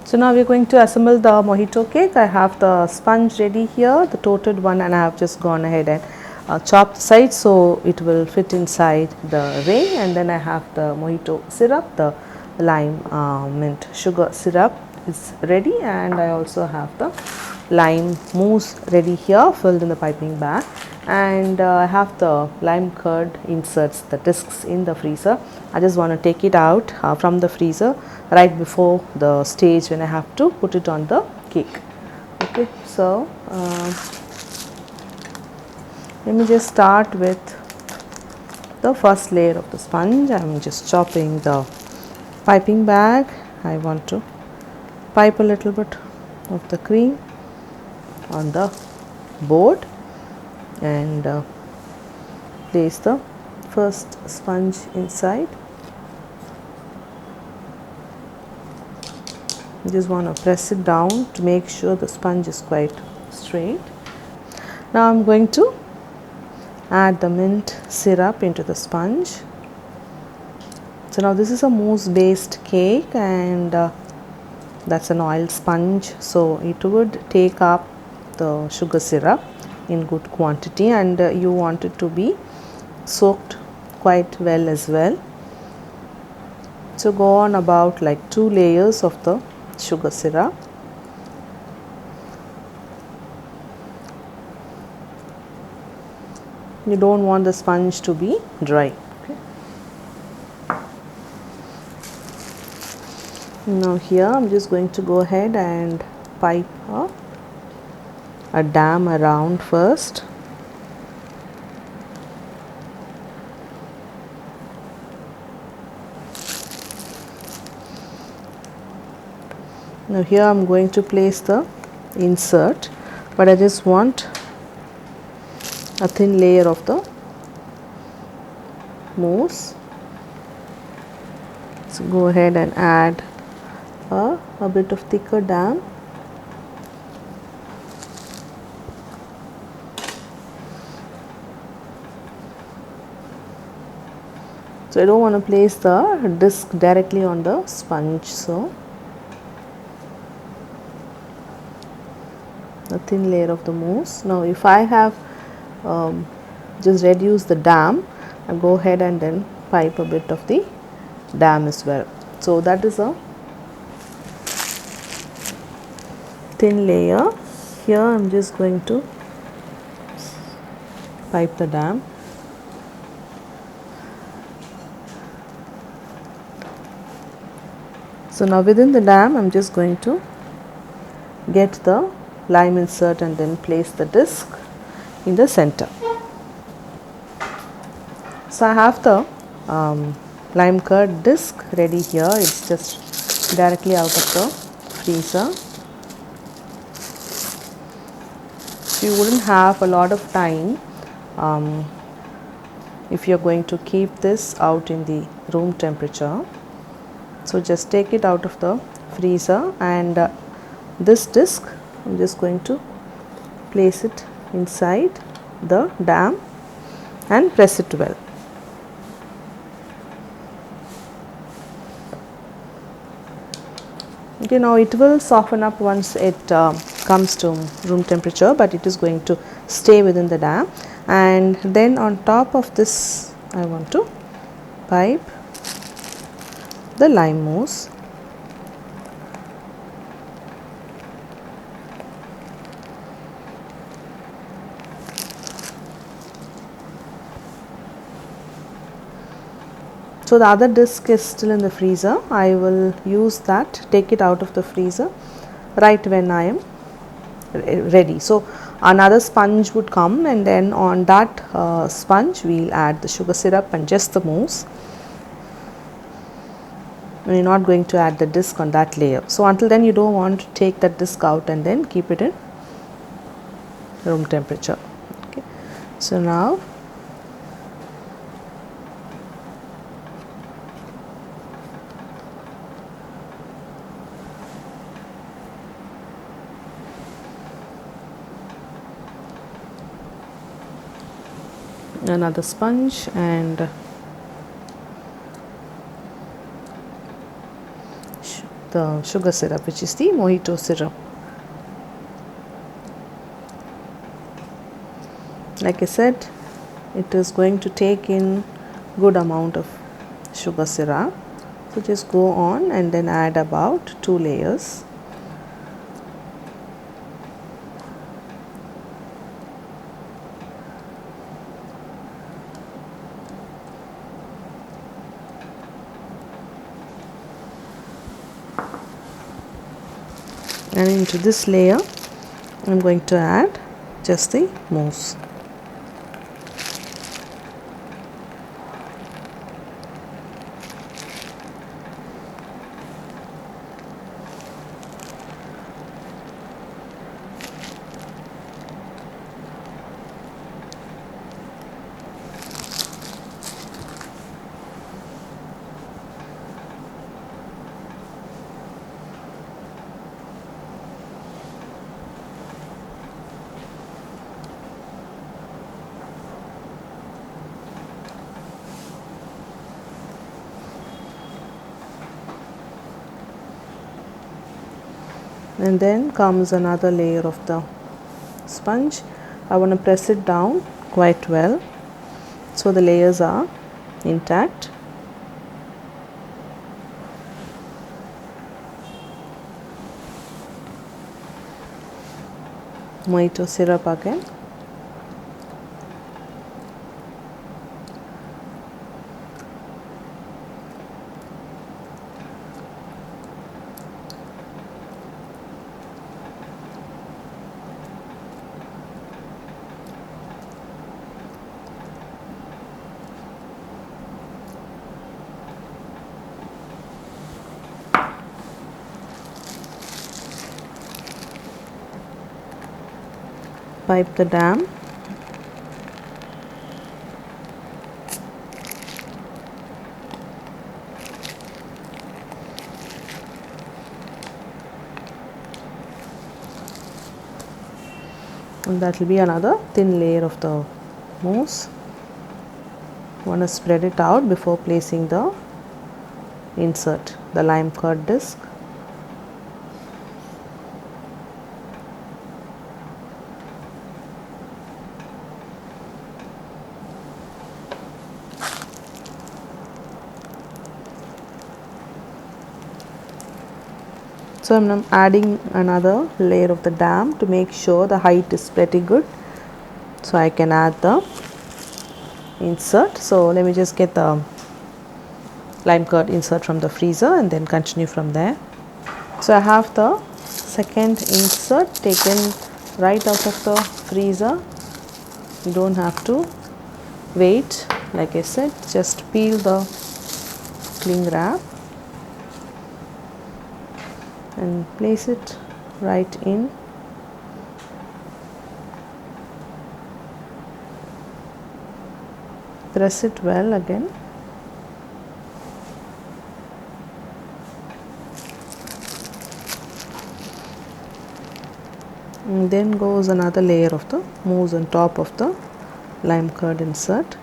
So now we are going to assemble the mojito cake. I have the sponge ready here, the toted one, and I have just gone ahead and chopped the sides so it will fit inside the ring. And then I have the mojito syrup, the lime mint sugar syrup is ready, and I also have the lime mousse ready here filled in the piping bag, and I have the lime curd inserts, the discs in the freezer. I just want to take it out from the freezer right before the stage when I have to put it on the cake. Okay, so let me just start with the first layer of the sponge. I am just chopping the piping bag. I want to pipe a little bit of the cream on the board and place the first sponge inside. You just want to press it down to make sure the sponge is quite straight. Now I'm going to add the mint syrup into the sponge. So now this is a mousse based cake, and that's an oil sponge, so it would take up the sugar syrup in good quantity, and you want it to be soaked quite well as well. So go on about like 2 layers of the sugar syrup. You don't want the sponge to be dry. Okay. Now here I'm just going to go ahead and pipe a dam around first. Now here I'm going to place the insert, but I just want a thin layer of the mousse. So go ahead and add a bit of thicker dam. So I don't want to place the disc directly on the sponge, so a thin layer of the mousse. Now if I have just reduced the dam, I go ahead and then pipe a bit of the dam as well. So that is a thin layer. Here I am just going to pipe the dam. So now within the dam I am just going to get the lime insert and then place the disc in the center. So I have the lime curd disc ready here. It's just directly out of the freezer. So you wouldn't have a lot of time if you're going to keep this out in the room temperature. So just take it out of the freezer, and this disc I'm just going to place it inside the dam and press it well. Okay, now it will soften up once it comes to room temperature, but it is going to stay within the dam. And then on top of this I want to pipe the lime mousse. So the other disc is still in the freezer. I will use that, take it out of the freezer right when I am ready. So another sponge would come, and then on that sponge we'll add the sugar syrup and just the mousse. We're not going to add the disc on that layer. So until then you don't want to take that disc out and then keep it in room temperature. Okay. So now another sponge, and the sugar syrup, which is the Mojito syrup. Like I said, it is going to take in good amount of sugar syrup. So just go on and then add about 2 layers. And into this layer I am going to add just the mousse. And then comes another layer of the sponge. I want to press it down quite well so the layers are intact. Mojito syrup again. Pipe the dam. And that will be another thin layer of the mousse. Want to spread it out before placing the insert, the lime curd disc. So I am adding another layer of the dam to make sure the height is pretty good. So I can add the insert. So let me just get the lime curd insert from the freezer and then continue from there. So I have the second insert taken right out of the freezer. You don't have to wait. Like I said, just peel the cling wrap and place it right in. Press it well again. And then goes another layer of the mousse on top of the lime curd insert.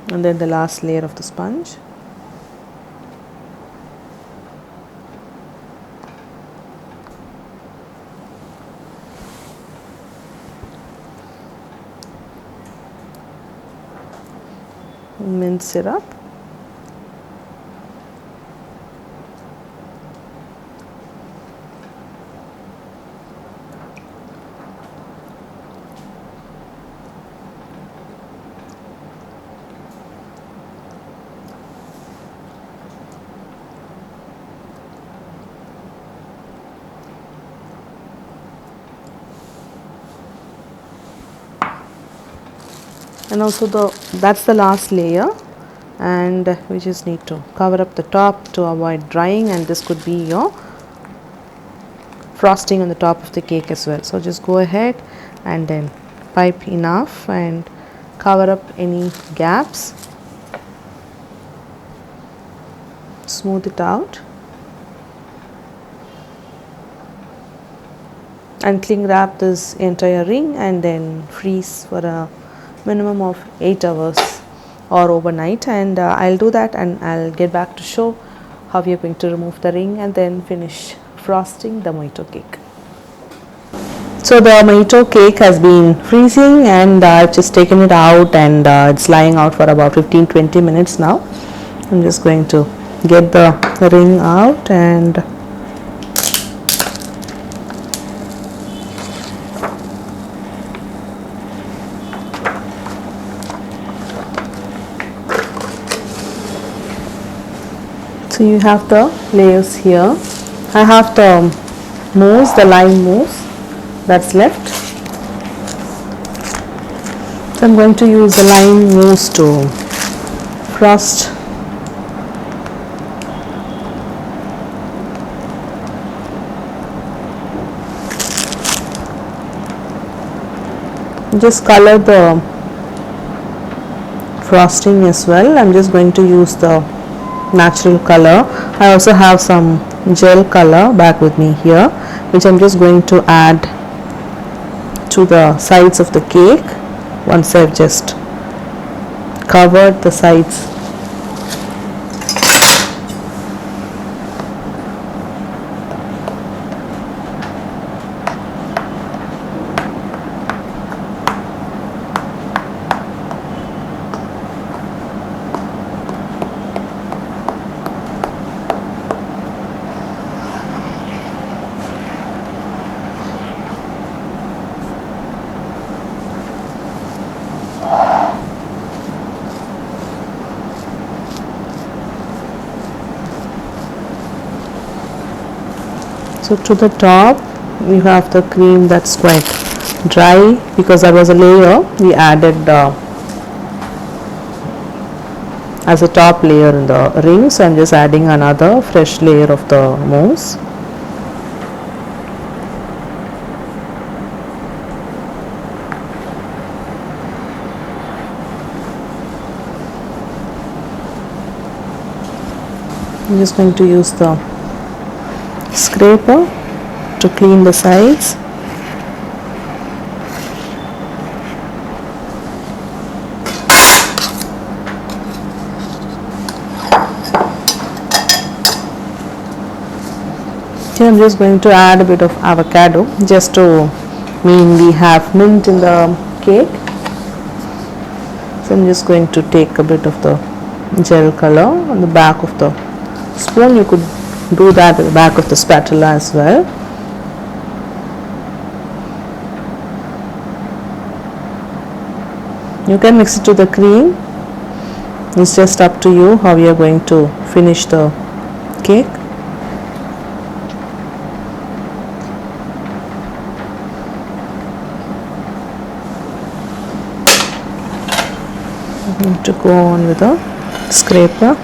And then the last layer of the sponge. Mint syrup. And also that's the last layer, and we just need to cover up the top to avoid drying, and this could be your frosting on the top of the cake as well. So just go ahead and then pipe enough and cover up any gaps, smooth it out, and cling wrap this entire ring and then freeze for a minimum of 8 hours or overnight. And I'll do that and I'll get back to show how we are going to remove the ring and then finish frosting the mojito cake. So the mojito cake has been freezing and I've just taken it out, and it's lying out for about 15-20 minutes now. I'm just going to get the ring out and so you have the layers here. I have the mousse, the lime mousse that's left. So I'm going to use the lime mousse to frost just color the frosting as well. I'm just going to use the natural color. I also have some gel color back with me here, which I'm just going to add to the sides of the cake once I've just covered the sides. So to the top you have the cream that's quite dry, because there was a layer we added as a top layer in the ring. So I'm just adding another fresh layer of the mousse. I'm just going to use the scraper to clean the sides. Here I'm just going to add a bit of avocado just to mean we have mint in the cake. So I'm just going to take a bit of the gel color on the back of the spoon. You could do that at the back of the spatula as well. You can mix it to the cream. It's just up to you how you are going to finish the cake. I'm going to go on with a scraper.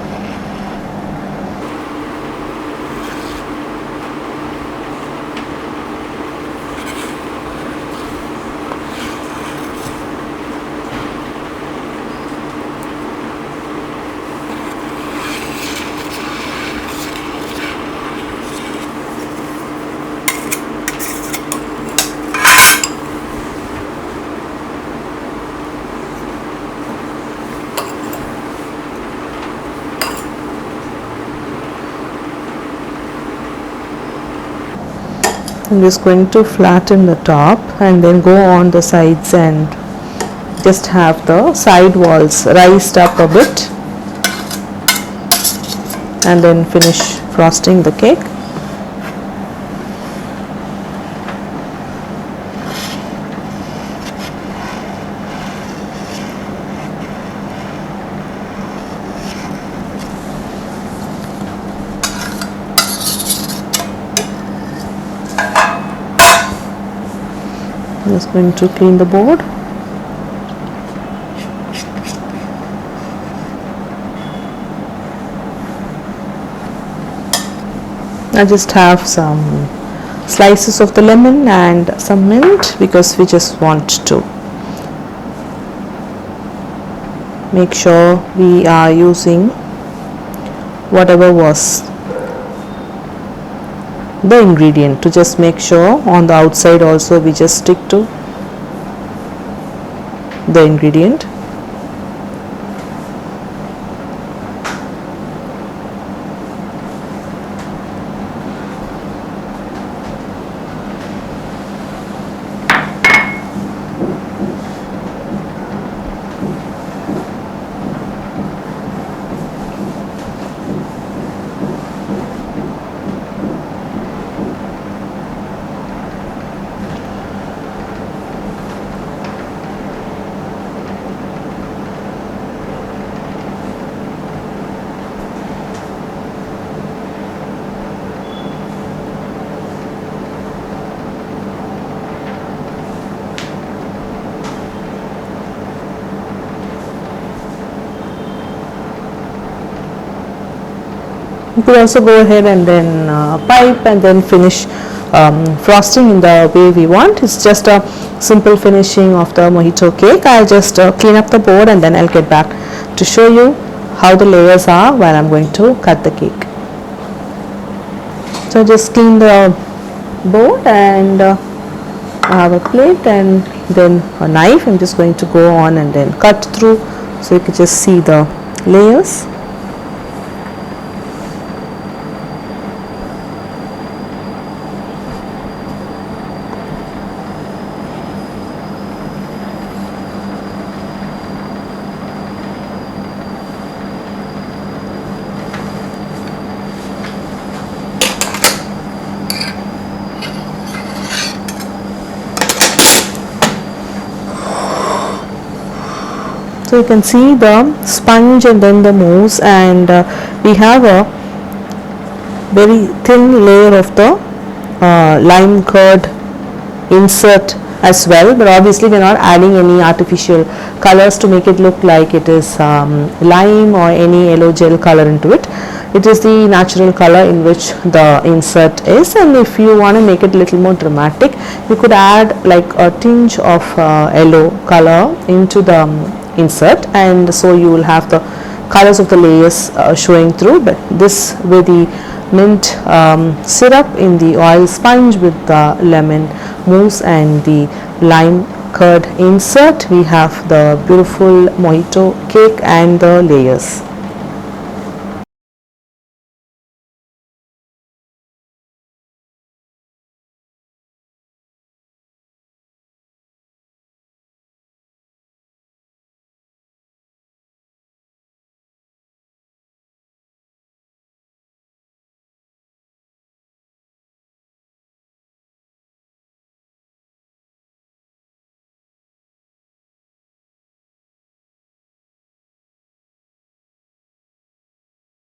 I'm just going to flatten the top and then go on the sides and just have the side walls raised up a bit, and then finish frosting the cake. I'm just going to clean the board. I just have some slices of the lemon and some mint because we just want to make sure we are using whatever was the ingredient, to just make sure on the outside also we just stick to the ingredient. You could also go ahead and then pipe and then finish frosting in the way we want. It's just a simple finishing of the mojito cake. I'll just clean up the board and then I'll get back to show you how the layers are while I'm going to cut the cake. So just clean the board, and I have a plate and then a knife. I'm just going to go on and then cut through so you can just see the layers. So you can see the sponge and then the mousse, and we have a very thin layer of the lime curd insert as well, but obviously we are not adding any artificial colors to make it look like it is lime or any yellow gel color into it. It is the natural color in which the insert is, and if you want to make it a little more dramatic, you could add like a tinge of yellow color into the insert, and so you will have the colors of the layers showing through. But this with the mint syrup in the oil sponge with the lemon mousse and the lime curd insert, we have the beautiful mojito cake and the layers.